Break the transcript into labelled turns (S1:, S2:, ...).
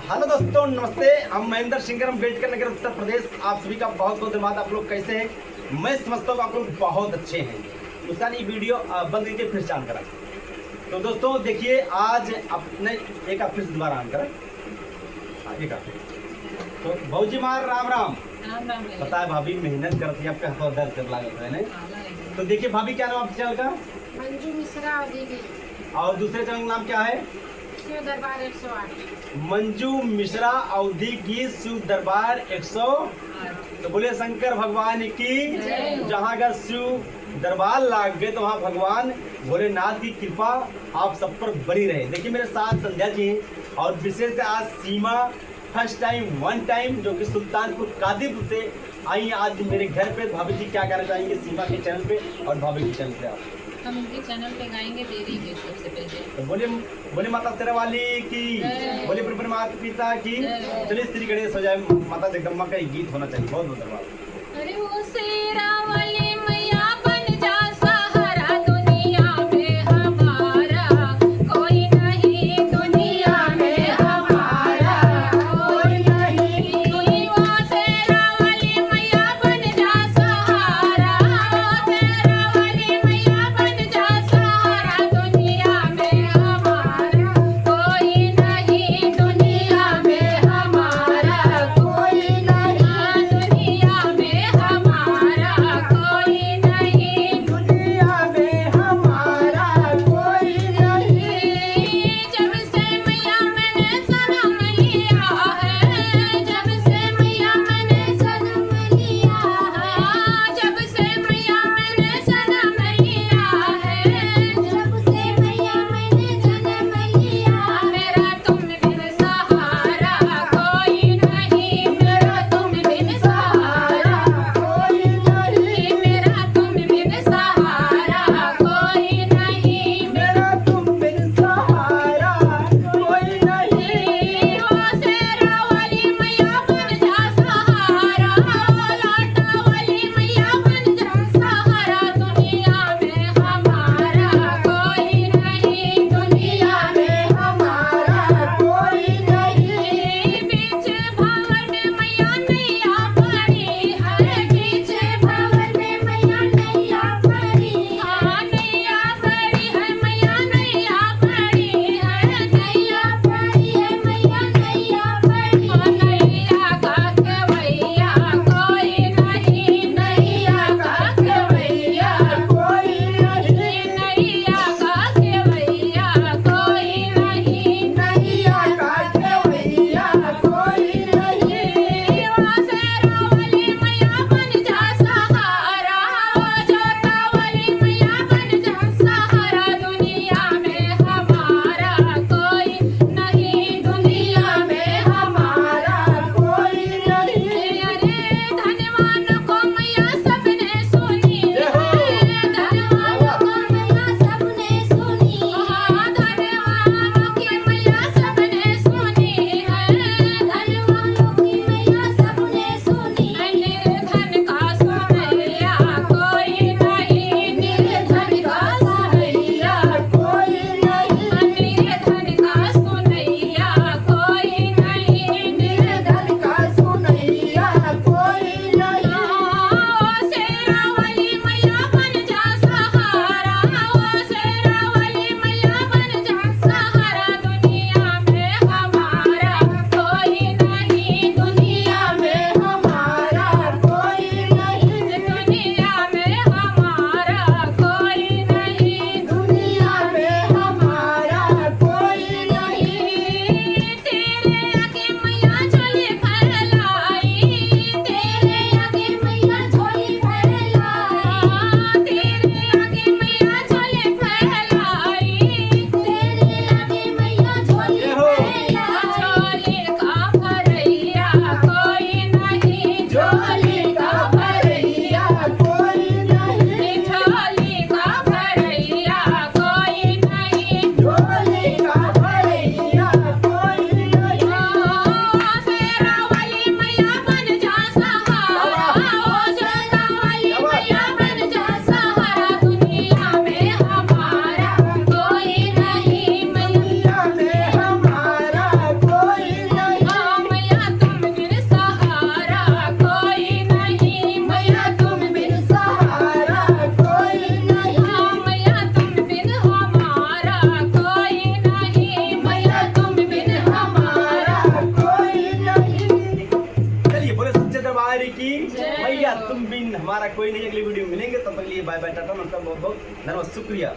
S1: Hello दोस्तों, नमस्ते। हम महेंद्र सिंह अम्बेडकर नगर उत्तर प्रदेश। आप सभी का बहुत बहुत धन्यवाद। आप लोग कैसे हैं? मैं समझता हूँ आप लोग बहुत अच्छे हैं। उसका नहीं वीडियो बंद करके फिर चालू करा। तो दोस्तों देखिए, आज अपने एक फिर दोबारा ऑन करा। तो भाजी मार राम राम। पता है भाभी मेहनत करती है, आपका हाथ दर्द कर लगा है। तो देखिए भाभी, क्या नाम आपके चैनल का?
S2: मंजू मिश्रा दीदी।
S1: और दूसरे चैनल का नाम क्या है?
S2: शिव दरबार 108।
S1: मंजू मिश्रा अवधि की शिव दरबार 108। तो बोले शंकर भगवान की। जहाँ अगर शिव दरबार लाग गए तो वहाँ भगवान भोलेनाथ की कृपा आप सब पर बनी रहे। देखिए मेरे साथ संध्या जी हैं और विशेष आज सीमा फर्स्ट टाइम वन टाइम जो कि सुल्तानपुर कादीपुर से आई आज मेरे घर पे। भाभी जी क्या कहना चाहेंगे सीमा के चैनल पे और भाभी के चैनल पे? आप
S3: हम उनके चैनल पे गाएंगे देवी के सबसे पहले।
S1: तो बोले माता शेरावाली की, बोले ब्रह्म माता पिता की। चलिए श्री गणेश हो जाए। माता जगदम्बा का गीत होना चाहिए। बहुत बहुत धन्यवाद।
S3: अरे वो शेरावाली मैया बन जा सहारा, दुनिया में हमारा कोई नहीं, दुनिया में हमारा कोई नहीं। वो शेरावाली मैया बन जा सहारा, वो शेरावाली मैया बन जा सहारा, दुनिया में हमारा कोई नहीं, दुनिया में हमारा कोई नहीं, दुनिया में हमारा
S1: शुक्रिया, तुम बिन हमारा कोई नहीं। अगली वीडियो में मिलेंगे, तब तक के लिए बाय बाय, टाटा, नमस्कार, बहुत बहुत धन्यवाद, शुक्रिया।